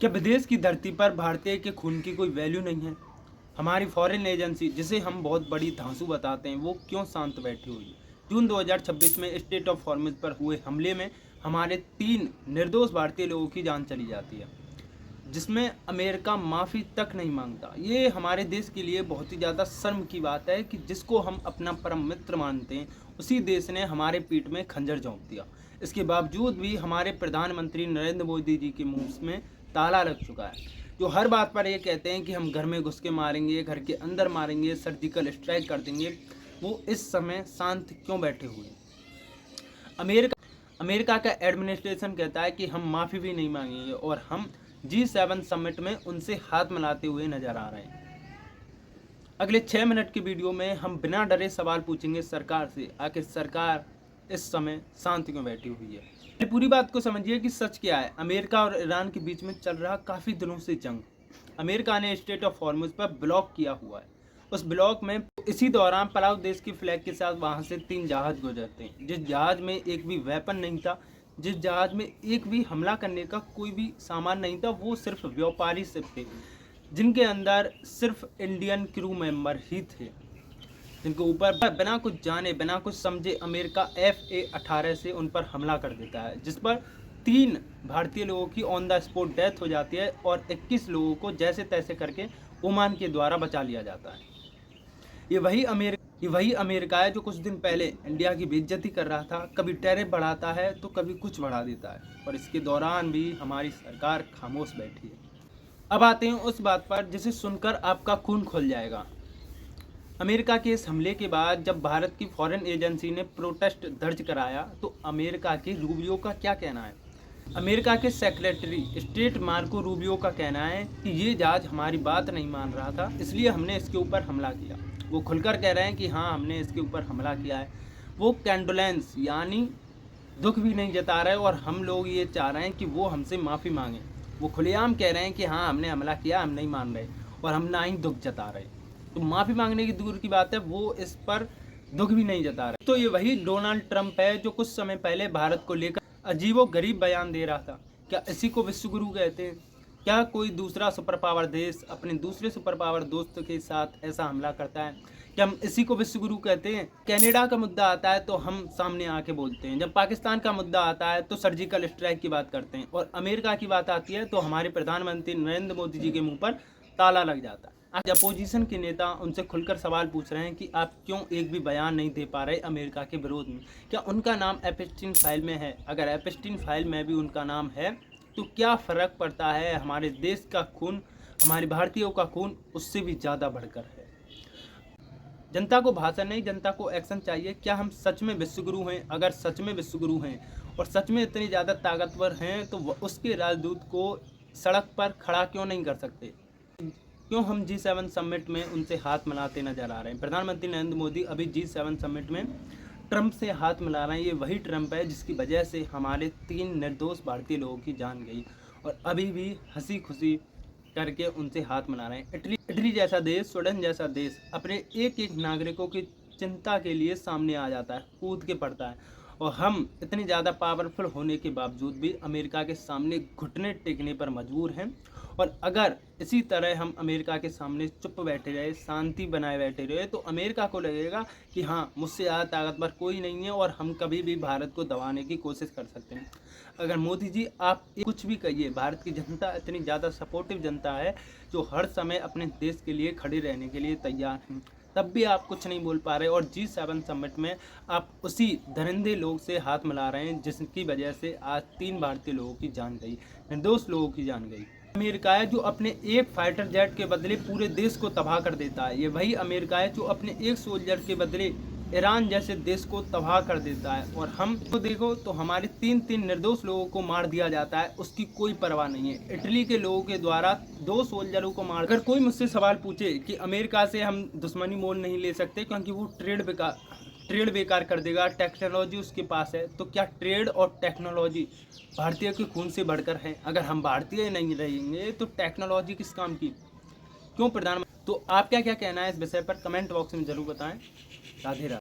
क्या विदेश की धरती पर भारतीय के खून की कोई वैल्यू नहीं है? हमारी फॉरेन एजेंसी, जिसे हम बहुत बड़ी धांसू बताते हैं, वो क्यों शांत बैठी हुई है? जून 2026 में स्टेट ऑफ हॉर्मुज पर हुए हमले में हमारे 3 निर्दोष भारतीय लोगों की जान चली जाती है, जिसमें अमेरिका माफ़ी तक नहीं मांगता। ये हमारे देश के लिए बहुत ही ज़्यादा शर्म की बात है कि जिसको हम अपना परम मित्र मानते हैं, उसी देश ने हमारे पीठ में खंजर झोंक दिया। इसके बावजूद भी हमारे प्रधानमंत्री नरेंद्र मोदी जी के मुंह में ताला लग चुका है, जो हर बात पर ये कहते हैं कि हम घर में घुस के मारेंगे, घर के अंदर मारेंगे, सर्जिकल स्ट्राइक कर देंगे। वो इस समय शांत क्यों बैठे हुए हैं? अमेरिका अमेरिका का एडमिनिस्ट्रेशन कहता है कि हम माफ़ी भी नहीं मांगेंगे और हम G7 समिट में उनसे हाथ मिलाते हुए नजर आ रहे हैं। अगले 6 मिनट की वीडियो में हम बिना डरे सवाल पूछेंगे सरकार से, आखिर सरकार इस समय शांत क्यों बैठी हुई है? पूरी बात को समझिए कि सच क्या है। अमेरिका और ईरान के बीच में चल रहा काफ़ी दिनों से जंग। अमेरिका ने स्टेट ऑफ हॉर्मुज पर ब्लॉक किया हुआ है। उस ब्लॉक में इसी दौरान पलाव देश की फ्लैग के साथ वहां से 3 जहाज गुजरते हैं। जिस जहाज में एक भी वेपन नहीं था, जिस जहाज में एक भी हमला करने का कोई भी सामान नहीं था, वो सिर्फ व्यापारी शिप थे, जिनके अंदर सिर्फ इंडियन क्रू मेंबर ही थे, जिनके ऊपर बिना कुछ जाने बिना कुछ समझे अमेरिका FA-18 से उन पर हमला कर देता है, जिस पर 3 भारतीय लोगों की ऑन द स्पॉट डेथ हो जाती है और 21 लोगों को जैसे तैसे करके ओमान के द्वारा बचा लिया जाता है। ये वही अमेरिका है जो कुछ दिन पहले इंडिया की बेइज्जती कर रहा था। कभी टैरिफ बढ़ाता है तो कभी कुछ बढ़ा देता है, और इसके दौरान भी हमारी सरकार खामोश बैठी है। अब आते हैं उस बात पर जिसे सुनकर आपका खून खोल जाएगा। अमेरिका के इस हमले के बाद जब भारत की फॉरेन एजेंसी ने प्रोटेस्ट दर्ज कराया, तो अमेरिका के रूबियो का क्या कहना है? अमेरिका के सेक्रेटरी स्टेट मार्को रूबियो का कहना है कि ये जहाज हमारी बात नहीं मान रहा था, इसलिए हमने इसके ऊपर हमला किया। वो खुलकर कह रहे हैं कि हाँ, हमने इसके ऊपर हमला किया है। वो कैंडोलेंस यानी दुख भी नहीं जता रहे, और हम लोग ये चाह रहे हैं कि वो हमसे माफ़ी मांगें। वो खुलेआम कह रहे हैं कि हाँ, हमने हमला किया, हम नहीं मान रहे और हम ना ही दुख जता रहे। तो माफ़ी मांगने की दूर की बात है, वो इस पर दुख भी नहीं जता रहे। तो ये वही डोनाल्ड ट्रंप है जो कुछ समय पहले भारत को लेकर अजीबो गरीब बयान दे रहा था। क्या इसी को विश्व गुरु कहते हैं? क्या कोई दूसरा सुपर पावर देश अपने दूसरे सुपर पावर दोस्त के साथ ऐसा हमला करता है? क्या हम इसी को विश्व गुरु कहते हैं? कनाडा का मुद्दा आता है तो हम सामने आके बोलते हैं, जब पाकिस्तान का मुद्दा आता है तो सर्जिकल स्ट्राइक की बात करते हैं, और अमेरिका की बात आती है तो हमारे प्रधानमंत्री नरेंद्र मोदी जी के मुंह पर ताला लग जाता है। आज अपोजिशन के नेता उनसे खुलकर सवाल पूछ रहे हैं कि आप क्यों एक भी बयान नहीं दे पा रहे अमेरिका के विरोध में? क्या उनका नाम एपस्टीन फाइल में है? अगर एपस्टीन फाइल में भी उनका नाम है तो क्या फ़र्क पड़ता है? हमारे देश का खून, हमारे भारतीयों का खून उससे भी ज़्यादा बढ़कर है। जनता को भाषण नहीं, जनता को एक्शन चाहिए। क्या हम सच में विश्वगुरु हैं? अगर सच में विश्वगुरु हैं और सच में इतनी ज़्यादा ताकतवर हैं, तो उसके राजदूत को सड़क पर खड़ा क्यों नहीं कर सकते? क्यों हम G7 समिट में उनसे हाथ मिलाते नजर आ रहे हैं? प्रधानमंत्री नरेंद्र मोदी अभी G7 समिट में ट्रंप से हाथ मिला रहे हैं। ये वही ट्रंप है जिसकी वजह से हमारे 3 निर्दोष भारतीय लोगों की जान गई, और अभी भी हंसी खुशी करके उनसे हाथ मिला रहे हैं। इटली जैसा देश, स्वीडन जैसा देश अपने एक एक नागरिकों की चिंता के लिए सामने आ जाता है, कूद के पड़ता है, और हम इतनी ज़्यादा पावरफुल होने के बावजूद भी अमेरिका के सामने घुटने टेकने पर मजबूर हैं। और अगर इसी तरह हम अमेरिका के सामने चुप बैठे रहे, शांति बनाए बैठे रहे, तो अमेरिका को लगेगा कि हाँ, मुझसे ज़्यादा ताकतवर कोई नहीं है और हम कभी भी भारत को दबाने की कोशिश कर सकते हैं। अगर मोदी जी आप कुछ भी कहिए, भारत की जनता इतनी ज़्यादा सपोर्टिव जनता है जो हर समय अपने देश के लिए खड़े रहने के लिए तैयार हैं, तब भी आप कुछ नहीं बोल पा रहे, और G7 समिट में आप उसी दरिंदे लोग से हाथ मिला रहे हैं जिसकी वजह से आज 3 भारतीय लोगों की जान गई, निर्दोष लोगों की जान गई। अमेरिका है जो अपने एक फाइटर जेट के बदले पूरे देश को तबाह कर देता है। ये वही अमेरिका है जो अपने एक सोल्जर के बदले ईरान जैसे देश को तबाह कर देता है, और हम तो देखो तो हमारे 3 निर्दोष लोगों को मार दिया जाता है, उसकी कोई परवाह नहीं है। इटली के लोगों के द्वारा 2 सोल्जरों को मार। अगर कोई मुझसे सवाल पूछे कि अमेरिका से हम दुश्मनी मोल नहीं ले सकते क्योंकि वो ट्रेड बेकार कर देगा, टेक्नोलॉजी उसके पास है, तो क्या ट्रेड और टेक्नोलॉजी भारतीय के खून से बढ़कर है? अगर हम भारतीय नहीं रहेंगे तो टेक्नोलॉजी किस काम की? क्यों प्रधानमंत्री? तो आपका क्या कहना है इस विषय पर? कमेंट बॉक्स में जरूर बताएं। राधे राधे।